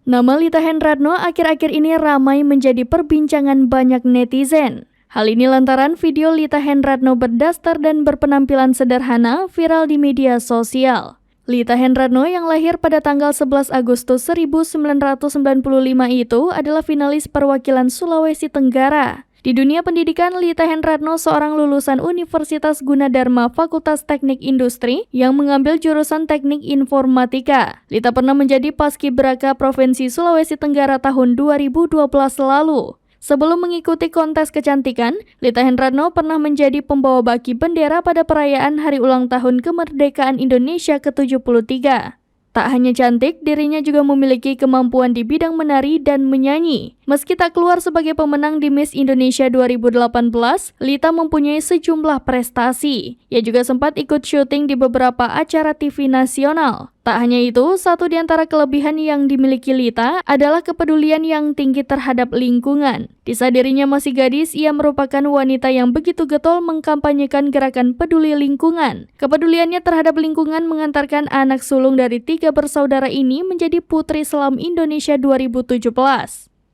Nama Lita Handratno akhir-akhir ini ramai menjadi perbincangan banyak netizen. Hal ini lantaran video Lita Handratno berdaster dan berpenampilan sederhana viral di media sosial. Lita Handratno yang lahir pada tanggal 11 Agustus 1995 itu adalah finalis perwakilan Sulawesi Tenggara. Di dunia pendidikan, Lita Handratno seorang lulusan Universitas Gunadarma Fakultas Teknik Industri yang mengambil jurusan Teknik Informatika. Lita pernah menjadi Paskibraka Provinsi Sulawesi Tenggara tahun 2012 lalu. Sebelum mengikuti kontes kecantikan, Lita Handratno pernah menjadi pembawa baki bendera pada perayaan Hari Ulang Tahun Kemerdekaan Indonesia ke-73. Tak hanya cantik, dirinya juga memiliki kemampuan di bidang menari dan menyanyi. Meski tak keluar sebagai pemenang di Miss Indonesia 2018, Lita mempunyai sejumlah prestasi. Ia juga sempat ikut syuting di beberapa acara TV nasional. Tak hanya itu, satu di antara kelebihan yang dimiliki Lita adalah kepedulian yang tinggi terhadap lingkungan. Di saat dirinya masih gadis, ia merupakan wanita yang begitu getol mengkampanyekan gerakan peduli lingkungan. Kepeduliannya terhadap lingkungan mengantarkan anak sulung dari 3 bersaudara ini menjadi Putri Selam Indonesia 2017.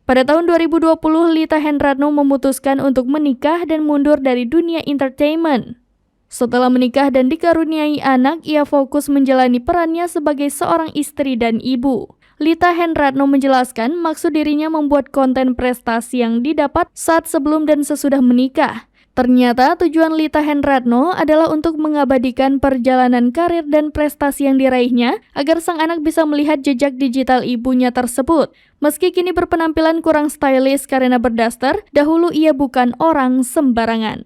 Pada tahun 2020, Lita Handratno memutuskan untuk menikah dan mundur dari dunia entertainment. Setelah menikah dan dikaruniai anak, ia fokus menjalani perannya sebagai seorang istri dan ibu. Lita Handratno menjelaskan maksud dirinya membuat konten prestasi yang didapat saat sebelum dan sesudah menikah. Ternyata tujuan Lita Handratno adalah untuk mengabadikan perjalanan karir dan prestasi yang diraihnya agar sang anak bisa melihat jejak digital ibunya tersebut. Meski kini berpenampilan kurang stylish karena berdaster, dahulu ia bukan orang sembarangan.